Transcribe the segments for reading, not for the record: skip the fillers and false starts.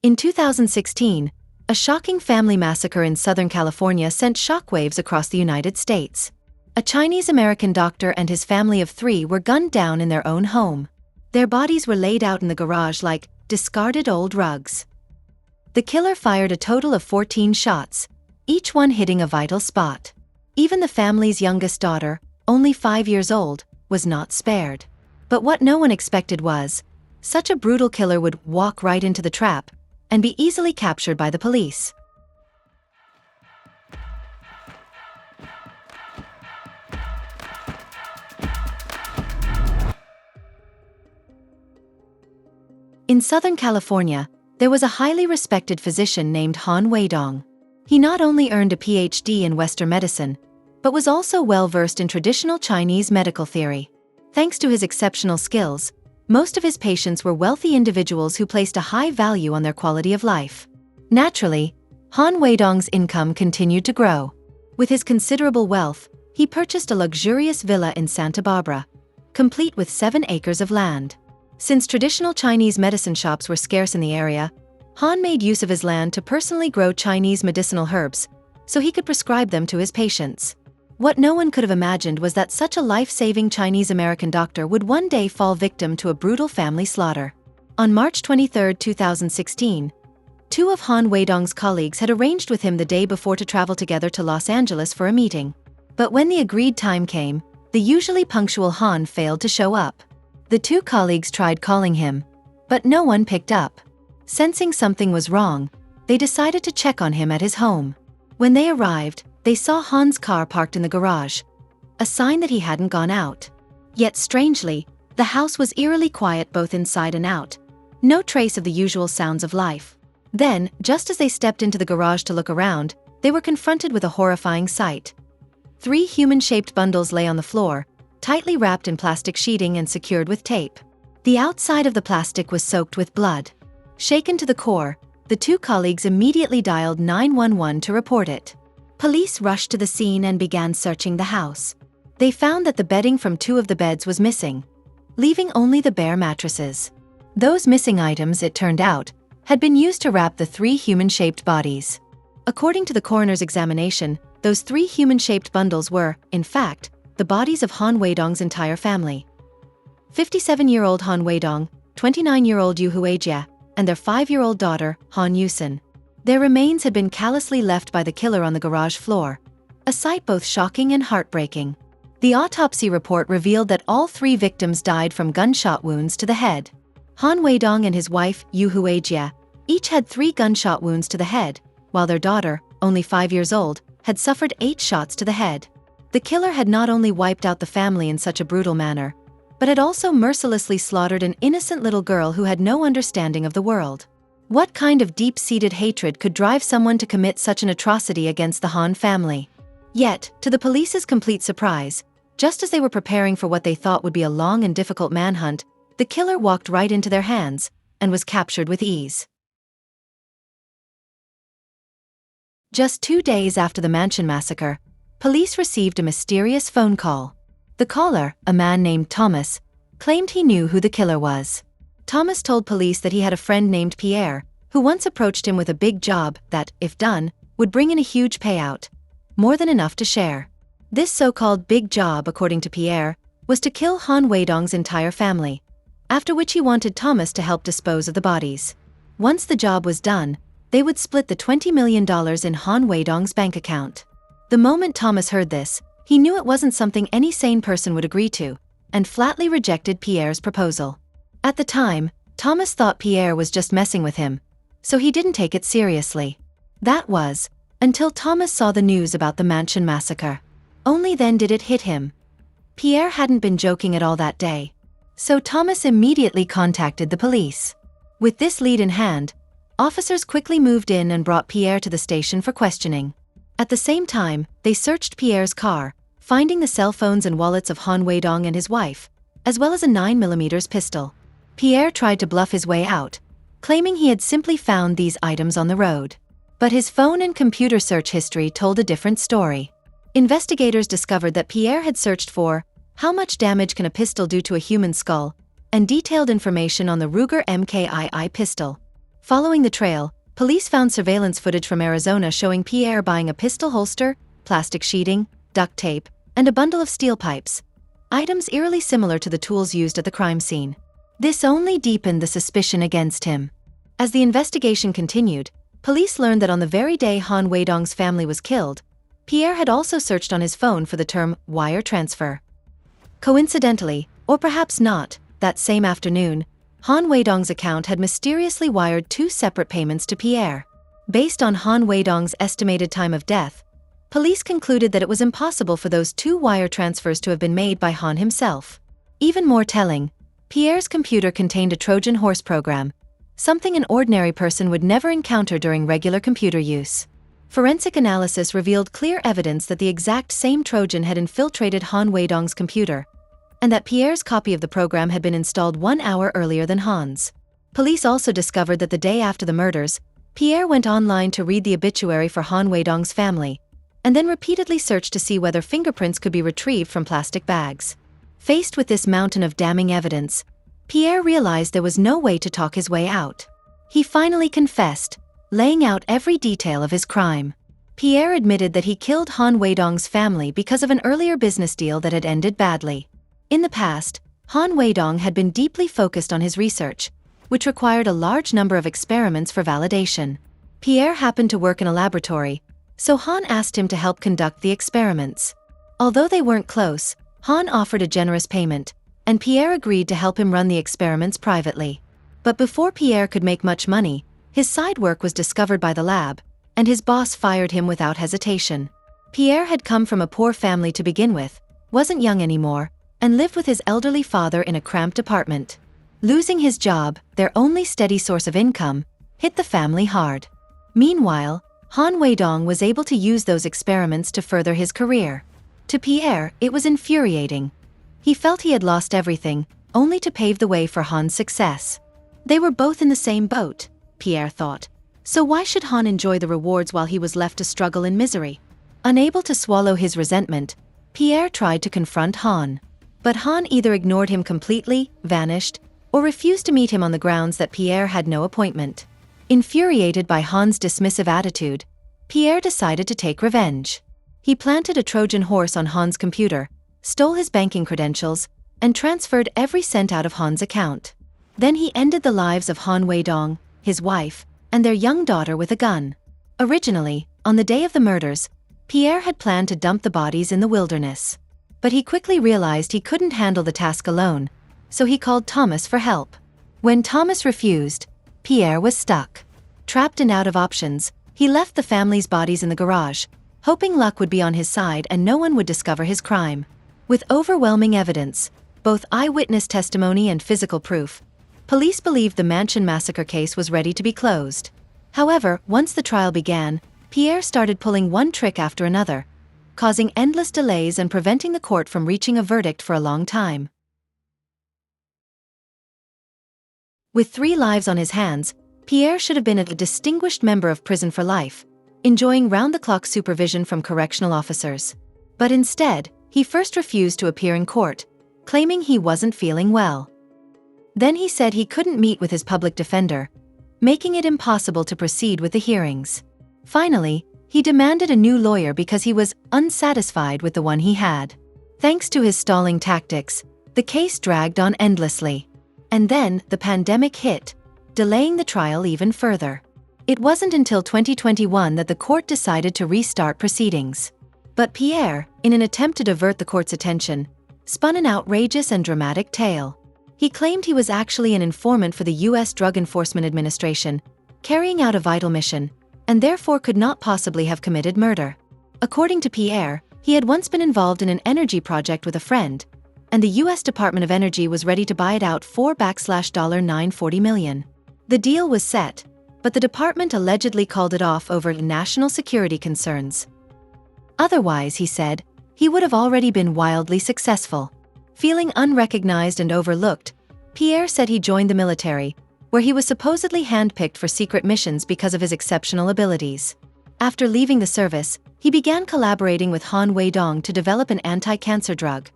In 2016, a shocking family massacre in Southern California sent shockwaves across the United States. A Chinese-American doctor and his family of 3 were gunned down in their own home. Their bodies were laid out in the garage like discarded old rugs. The killer fired a total of 14 shots, each one hitting a vital spot. Even the family's youngest daughter, only 5 years old, was not spared. But what no one expected was, such a brutal killer would walk right into the trap and be easily captured by the police. In Southern California, there was a highly respected physician named Han Weidong. He not only earned a PhD in Western medicine, but was also well-versed in traditional Chinese medical theory. Thanks to his exceptional skills, most of his patients were wealthy individuals who placed a high value on their quality of life. Naturally, Han Weidong's income continued to grow. With his considerable wealth, he purchased a luxurious villa in Santa Barbara, complete with 7 acres of land. Since traditional Chinese medicine shops were scarce in the area, Han made use of his land to personally grow Chinese medicinal herbs, so he could prescribe them to his patients. What no one could have imagined was that such a life-saving Chinese-American doctor would one day fall victim to a brutal family slaughter. On March 23, 2016, 2 of Han Weidong's colleagues had arranged with him the day before to travel together to Los Angeles for a meeting. But when the agreed time came, the usually punctual Han failed to show up. The 2 colleagues tried calling him, but no one picked up. Sensing something was wrong, they decided to check on him at his home. When they arrived, they saw Han's car parked in the garage, a sign that he hadn't gone out. Yet strangely, the house was eerily quiet both inside and out, no trace of the usual sounds of life. Then, just as they stepped into the garage to look around, they were confronted with a horrifying sight. 3 human-shaped bundles lay on the floor, tightly wrapped in plastic sheeting and secured with tape. The outside of the plastic was soaked with blood. Shaken to the core, the 2 colleagues immediately dialed 911 to report it. Police rushed to the scene and began searching the house. They found that the bedding from 2 of the beds was missing, leaving only the bare mattresses. Those missing items, it turned out, had been used to wrap the 3 human-shaped bodies. According to the coroner's examination, those 3 human-shaped bundles were, in fact, the bodies of Han Weidong's entire family. 57-year-old Han Weidong, 29-year-old Yu Huijia, and their 5-year-old daughter, Han Yusin. Their remains had been callously left by the killer on the garage floor, a sight both shocking and heartbreaking. The autopsy report revealed that all 3 victims died from gunshot wounds to the head. Han Weidong and his wife, Yu Huijia, each had 3 gunshot wounds to the head, while their daughter, only 5 years old, had suffered 8 shots to the head. The killer had not only wiped out the family in such a brutal manner, but had also mercilessly slaughtered an innocent little girl who had no understanding of the world. What kind of deep-seated hatred could drive someone to commit such an atrocity against the Han family? Yet, to the police's complete surprise, just as they were preparing for what they thought would be a long and difficult manhunt, the killer walked right into their hands and was captured with ease. Just 2 days after the mansion massacre, police received a mysterious phone call. The caller, a man named Thomas, claimed he knew who the killer was. Thomas told police that he had a friend named Pierre, who once approached him with a big job that, if done, would bring in a huge payout, more than enough to share. This so-called big job, according to Pierre, was to kill Han Weidong's entire family, after which he wanted Thomas to help dispose of the bodies. Once the job was done, they would split the $20 million in Han Weidong's bank account. The moment Thomas heard this, he knew it wasn't something any sane person would agree to, and flatly rejected Pierre's proposal. At the time, Thomas thought Pierre was just messing with him, so he didn't take it seriously. That was, until Thomas saw the news about the mansion massacre. Only then did it hit him. Pierre hadn't been joking at all that day, so Thomas immediately contacted the police. With this lead in hand, officers quickly moved in and brought Pierre to the station for questioning. At the same time, they searched Pierre's car, finding the cell phones and wallets of Han Weidong and his wife, as well as a 9mm pistol. Pierre tried to bluff his way out, claiming he had simply found these items on the road. But his phone and computer search history told a different story. Investigators discovered that Pierre had searched for how much damage can a pistol do to a human skull, and detailed information on the Ruger MKII pistol. Following the trail, police found surveillance footage from Arizona showing Pierre buying a pistol holster, plastic sheeting, duct tape, and a bundle of steel pipes, items eerily similar to the tools used at the crime scene. This only deepened the suspicion against him. As the investigation continued, police learned that on the very day Han Weidong's family was killed, Pierre had also searched on his phone for the term wire transfer. Coincidentally, or perhaps not, that same afternoon, Han Weidong's account had mysteriously wired 2 separate payments to Pierre. Based on Han Weidong's estimated time of death, police concluded that it was impossible for those 2 wire transfers to have been made by Han himself. Even more telling, Pierre's computer contained a Trojan horse program, something an ordinary person would never encounter during regular computer use. Forensic analysis revealed clear evidence that the exact same Trojan had infiltrated Han Weidong's computer, and that Pierre's copy of the program had been installed 1 hour earlier than Han's. Police also discovered that the day after the murders, Pierre went online to read the obituary for Han Weidong's family, and then repeatedly searched to see whether fingerprints could be retrieved from plastic bags. Faced with this mountain of damning evidence, Pierre realized there was no way to talk his way out. He finally confessed, laying out every detail of his crime. Pierre admitted that he killed Han Weidong's family because of an earlier business deal that had ended badly. In the past, Han Weidong had been deeply focused on his research, which required a large number of experiments for validation. Pierre happened to work in a laboratory, so Han asked him to help conduct the experiments. Although they weren't close, Han offered a generous payment, and Pierre agreed to help him run the experiments privately. But before Pierre could make much money, his side work was discovered by the lab, and his boss fired him without hesitation. Pierre had come from a poor family to begin with, wasn't young anymore, and lived with his elderly father in a cramped apartment. Losing his job, their only steady source of income, hit the family hard. Meanwhile, Han Weidong was able to use those experiments to further his career. To Pierre, it was infuriating. He felt he had lost everything, only to pave the way for Han's success. They were both in the same boat, Pierre thought. So why should Han enjoy the rewards while he was left to struggle in misery? Unable to swallow his resentment, Pierre tried to confront Han. But Han either ignored him completely, vanished, or refused to meet him on the grounds that Pierre had no appointment. Infuriated by Han's dismissive attitude, Pierre decided to take revenge. He planted a Trojan horse on Han's computer, stole his banking credentials, and transferred every cent out of Han's account. Then he ended the lives of Han Weidong, his wife, and their young daughter with a gun. Originally, on the day of the murders, Pierre had planned to dump the bodies in the wilderness. But he quickly realized he couldn't handle the task alone, so he called Thomas for help. When Thomas refused, Pierre was stuck. Trapped and out of options, he left the family's bodies in the garage, hoping luck would be on his side and no one would discover his crime. With overwhelming evidence, both eyewitness testimony and physical proof, police believed the Mansion massacre case was ready to be closed. However, once the trial began, Pierre started pulling one trick after another, causing endless delays and preventing the court from reaching a verdict for a long time. With 3 lives on his hands, Pierre should have been a distinguished member of prison for life, enjoying round-the-clock supervision from correctional officers. But instead, he first refused to appear in court, claiming he wasn't feeling well. Then he said he couldn't meet with his public defender, making it impossible to proceed with the hearings. Finally, he demanded a new lawyer because he was unsatisfied with the one he had. Thanks to his stalling tactics, the case dragged on endlessly. And then, the pandemic hit, delaying the trial even further. It wasn't until 2021 that the court decided to restart proceedings. But Pierre, in an attempt to divert the court's attention, spun an outrageous and dramatic tale. He claimed he was actually an informant for the U.S. Drug Enforcement Administration, carrying out a vital mission, and therefore could not possibly have committed murder. According to Pierre, he had once been involved in an energy project with a friend, and the U.S. Department of Energy was ready to buy it out for $940 million. The deal was set, but the department allegedly called it off over national security concerns. Otherwise, he said, he would have already been wildly successful. Feeling unrecognized and overlooked, Pierre said he joined the military, where he was supposedly handpicked for secret missions because of his exceptional abilities. After leaving the service, he began collaborating with Han Weidong to develop an anti-cancer drug,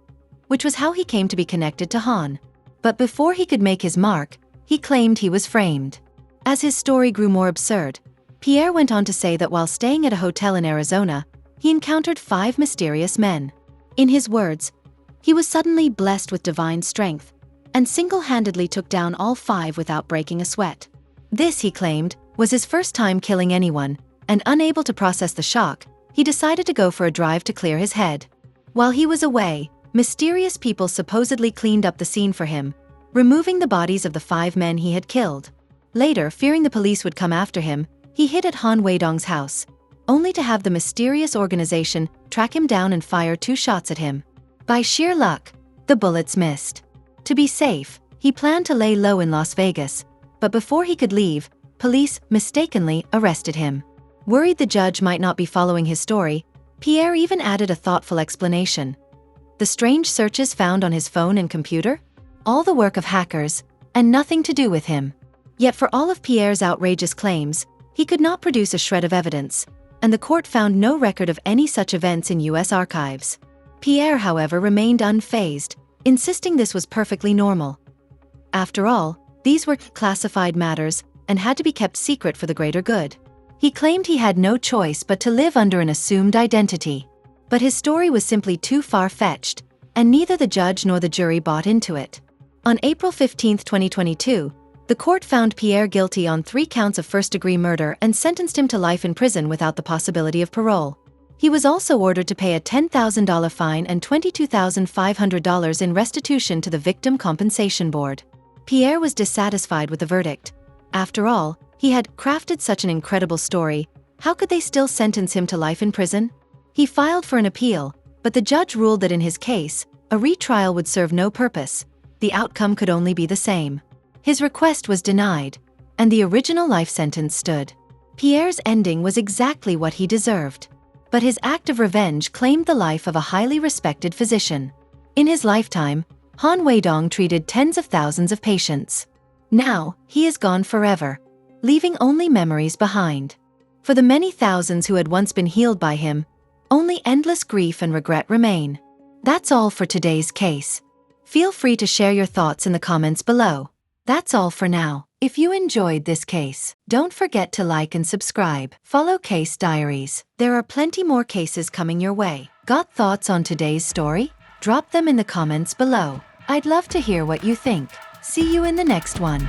which was how he came to be connected to Han. But before he could make his mark, he claimed he was framed. As his story grew more absurd, Pierre went on to say that while staying at a hotel in Arizona, he encountered 5 mysterious men. In his words, he was suddenly blessed with divine strength and single-handedly took down all 5 without breaking a sweat. This, he claimed, was his first time killing anyone, and unable to process the shock, he decided to go for a drive to clear his head. While he was away, mysterious people supposedly cleaned up the scene for him, removing the bodies of the 5 men he had killed. Later, fearing the police would come after him, he hid at Han Weidong's house, only to have the mysterious organization track him down and fire 2 shots at him. By sheer luck, the bullets missed. To be safe, he planned to lay low in Las Vegas, but before he could leave, police mistakenly arrested him. Worried the judge might not be following his story, Pierre even added a thoughtful explanation. The strange searches found on his phone and computer? All the work of hackers, and nothing to do with him. Yet for all of Pierre's outrageous claims, he could not produce a shred of evidence, and the court found no record of any such events in U.S. archives. Pierre, however, remained unfazed, insisting this was perfectly normal. After all, these were classified matters and had to be kept secret for the greater good. He claimed he had no choice but to live under an assumed identity. But his story was simply too far-fetched, and neither the judge nor the jury bought into it. On April 15, 2022, the court found Pierre guilty on 3 counts of first-degree murder and sentenced him to life in prison without the possibility of parole. He was also ordered to pay a $10,000 fine and $22,500 in restitution to the Victim Compensation Board. Pierre was dissatisfied with the verdict. After all, he had crafted such an incredible story. How could they still sentence him to life in prison? He filed for an appeal, but the judge ruled that in his case, a retrial would serve no purpose. The outcome could only be the same. His request was denied, and the original life sentence stood. Pierre's ending was exactly what he deserved. But his act of revenge claimed the life of a highly respected physician. In his lifetime, Han Weidong treated tens of thousands of patients. Now, he is gone forever, leaving only memories behind. For the many thousands who had once been healed by him, only endless grief and regret remain. That's all for today's case. Feel free to share your thoughts in the comments below. That's all for now. If you enjoyed this case, don't forget to like and subscribe. Follow Case Diaries. There are plenty more cases coming your way. Got thoughts on today's story? Drop them in the comments below. I'd love to hear what you think. See you in the next one.